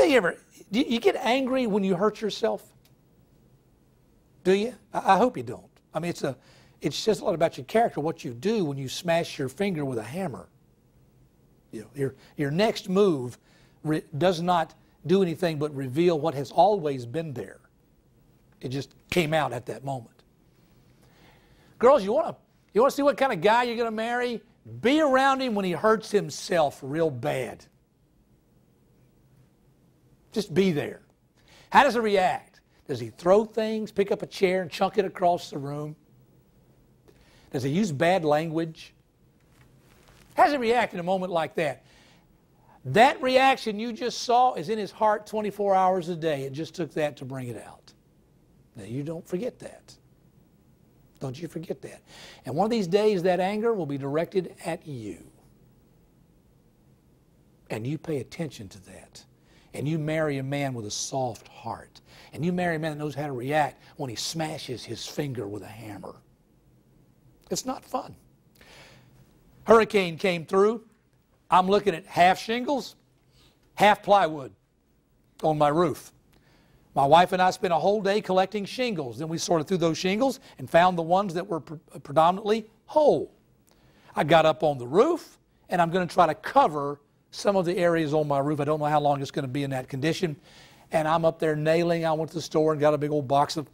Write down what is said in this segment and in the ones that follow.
you ever, do you get angry when you hurt yourself? Do you? I hope you don't. I mean, it's just a lot about your character, what you do when you smash your finger with a hammer. You know, your next move does not do anything but reveal what has always been there. It just came out at that moment. Girls, you want to see what kind of guy you're going to marry? Be around him when he hurts himself real bad. Just be there. How does he react? Does he throw things, pick up a chair and chunk it across the room? Does he use bad language? How does he react in a moment like that? That reaction you just saw is in his heart 24 hours a day. It just took that to bring it out. Now, you don't forget that. Don't you forget that. And one of these days, that anger will be directed at you. And you pay attention to that. And you marry a man with a soft heart. And you marry a man that knows how to react when he smashes his finger with a hammer. It's not fun. Hurricane came through. I'm looking at half shingles, half plywood on my roof. My wife and I spent a whole day collecting shingles. Then we sorted through those shingles and found the ones that were predominantly whole. I got up on the roof, and I'm going to try to cover some of the areas on my roof. I don't know how long it's going to be in that condition. And I'm up there nailing. I went to the store and got a big old box of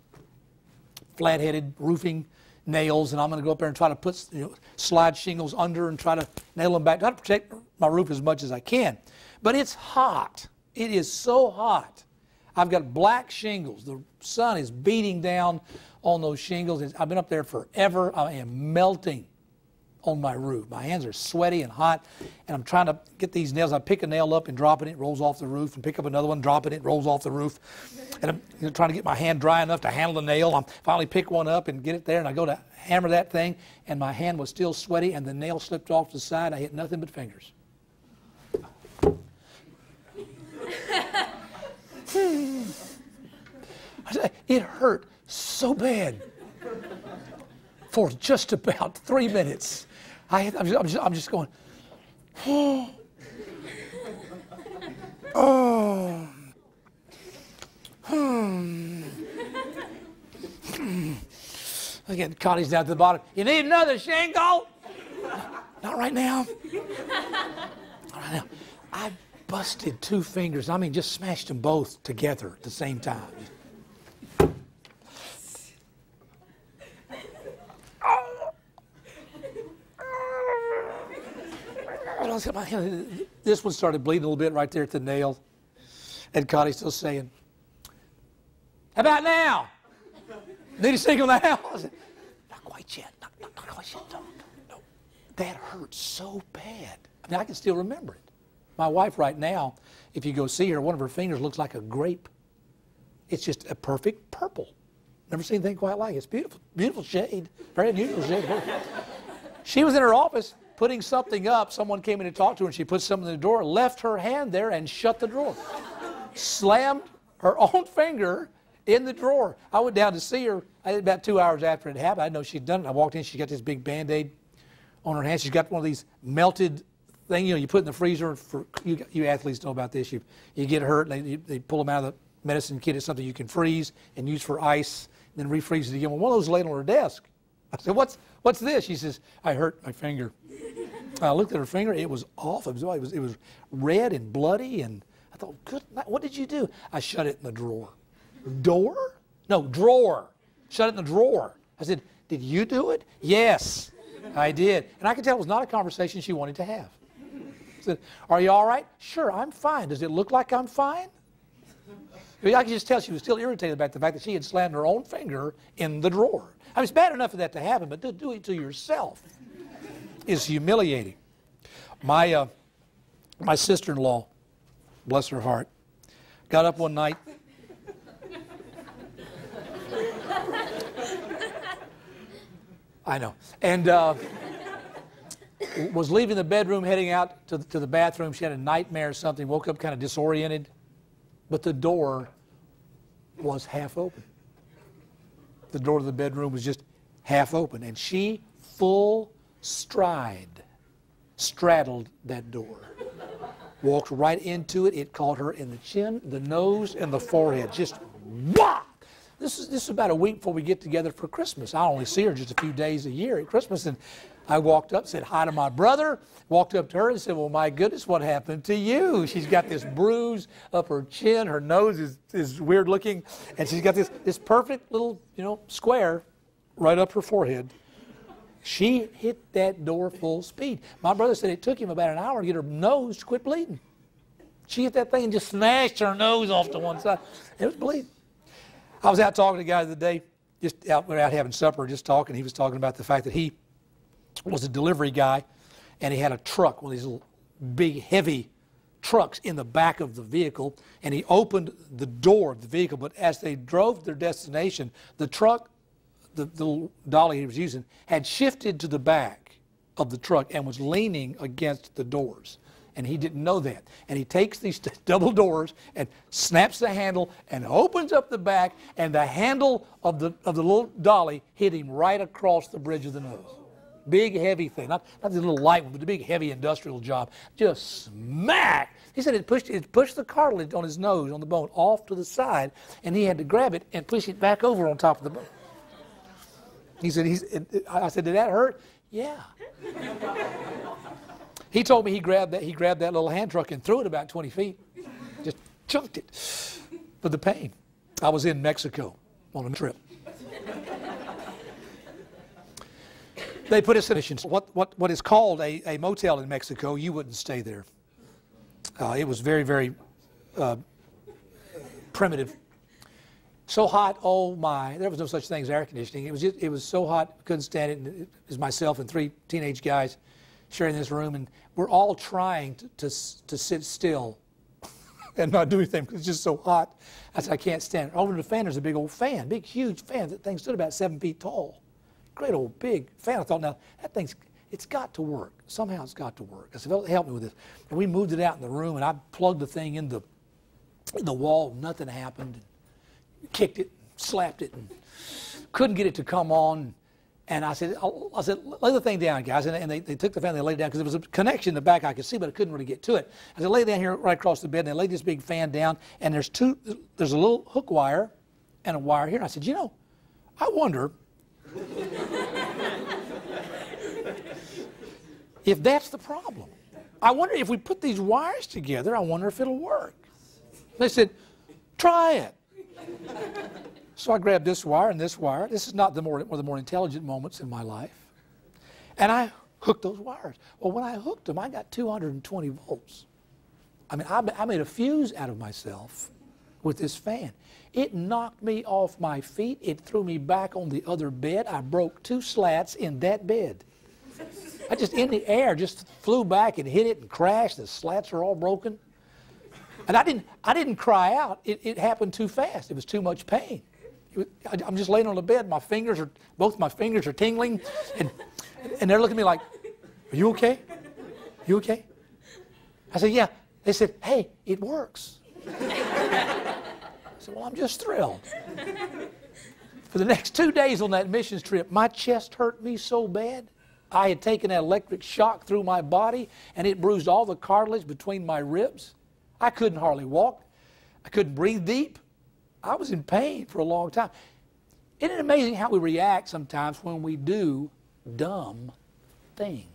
flat-headed roofing nails, and I'm going to go up there and try to put, slide shingles under and try to nail them back. Try to protect my roof as much as I can. But it's hot. It is so hot. I've got black shingles. The sun is beating down on those shingles. I've been up there forever. I am melting on my roof. My hands are sweaty and hot, and I'm trying to get these nails. I pick a nail up and drop it, it rolls off the roof, and pick up another one, drop it, it rolls off the roof. And I'm trying to get my hand dry enough to handle the nail. I finally pick one up and get it there, and I go to hammer that thing, and my hand was still sweaty, and the nail slipped off the side. I hit nothing but fingers. It hurt so bad for just about 3 minutes. I'm just going, oh, oh, Again, Connie's down to the bottom. You need another shingle? Not right now. Not right now. I busted 2 fingers. I mean, just smashed them both together at the same time. This one started bleeding a little bit right there at the nail. And Connie's still saying, how about now? Need a shingle now? I said, not quite yet. Not quite yet. No. That hurts so bad. I mean, I can still remember it. My wife right now, if you go see her, one of her fingers looks like a grape. It's just a perfect purple. Never seen anything quite like it. It's beautiful. Beautiful shade. Very unusual shade. She was in her office putting something up. Someone came in to talk to her, and she put something in the door, left her hand there, and shut the drawer. Slammed her own finger in the drawer. I went down to see her about 2 hours after it happened. I didn't know she'd done it. I walked in. She got this big Band-Aid on her hand. She's got one of these melted things, you put in the freezer. For you athletes know about this. You get hurt, and they pull them out of the medicine kit. It's something you can freeze and use for ice, and then refreeze it again. Well, one of those laid on her desk. I said, what's this? She says, I hurt my finger. I looked at her finger. It was awful. It was red and bloody, and I thought, good night. What did you do? I shut it in the drawer. Door? No, drawer. Shut it in the drawer. I said, did you do it? Yes, I did. And I could tell it was not a conversation she wanted to have. I said, are you all right? Sure, I'm fine. Does it look like I'm fine? I could just tell she was still irritated about the fact that she had slammed her own finger in the drawer. I mean, it's bad enough for that to happen, but to do it to yourself is humiliating. My sister-in-law, bless her heart, got up one night. I know. And was leaving the bedroom, heading out to the bathroom. She had a nightmare or something, woke up kind of disoriented. But the door was half open. The door to the bedroom was just half open. And she, full stride, straddled that door. walked right into it. It caught her in the chin, the nose, and the forehead. Just wah! This is about a week before we get together for Christmas. I only see her just a few days a year at Christmas. And I walked up, said hi to my brother, walked up to her and said, well, my goodness, what happened to you? She's got this bruise up her chin. Her nose is weird looking. And she's got this perfect little, square right up her forehead. She hit that door full speed. My brother said it took him about an hour to get her nose to quit bleeding. She hit that thing and just smashed her nose off to one side. It was bleeding. I was out talking to a guy the other day, we're out having supper, just talking. He was talking about the fact that he was a delivery guy, and he had a truck, one of these little big, heavy trucks in the back of the vehicle, and he opened the door of the vehicle, but as they drove to their destination, the truck, the little dolly he was using, had shifted to the back of the truck and was leaning against the doors. And he didn't know that. And he takes these double doors and snaps the handle and opens up the back, and the handle of the little dolly hit him right across the bridge of the nose. Big, heavy thing. Not the little light one, but the big, heavy industrial job. Just smack. He said it pushed the cartilage on his nose, on the bone, off to the side, and he had to grab it and push it back over on top of the bone. He said, I said, did that hurt? Yeah. He told me he grabbed that little hand truck and threw it about 20 feet. Just chunked it for the pain. I was in Mexico on a trip. They put us in what is called a motel in Mexico. You wouldn't stay there. It was very, very primitive. So hot, oh my. There was no such thing as air conditioning. It was so hot, couldn't stand it. And it was myself and 3 teenage guys sharing this room, and we're all trying to sit still and not do anything because it's just so hot. I said, I can't stand it. Over to the fan, there's a big old fan, big, huge fan. That thing stood about 7 feet tall. Great old big fan. I thought, now, that thing's, it's got to work. Somehow it's got to work. I said, well, help me with this. And we moved it out in the room, and I plugged the thing in the wall. Nothing happened. Kicked it, slapped it, and couldn't get it to come on. And I said, lay the thing down, guys. And they took the fan, and they laid it down, because there was a connection in the back I could see, but I couldn't really get to it. I said, lay it down here right across the bed, and they laid this big fan down, and there's a little hook wire and a wire here. And I said, I wonder if that's the problem. I wonder if we put these wires together, I wonder if it'll work. They said, try it. So I grabbed this wire and this wire. This is not one of the more intelligent moments in my life. And I hooked those wires. Well, when I hooked them, I got 220 volts. I mean, I made a fuse out of myself with this fan. It knocked me off my feet. It threw me back on the other bed. I broke 2 slats in that bed. I just, in the air, just flew back and hit it and crashed. The slats are all broken. And I didn't cry out. It happened too fast. It was too much pain. I'm just laying on the bed. Both my fingers are tingling, and they're looking at me like, "Are you okay? You okay?" I said, "Yeah." They said, "Hey, it works." I said, "Well, I'm just thrilled." For the next 2 days on that missions trip, my chest hurt me so bad. I had taken an electric shock through my body, and it bruised all the cartilage between my ribs. I couldn't hardly walk. I couldn't breathe deep. I was in pain for a long time. Isn't it amazing how we react sometimes when we do dumb things?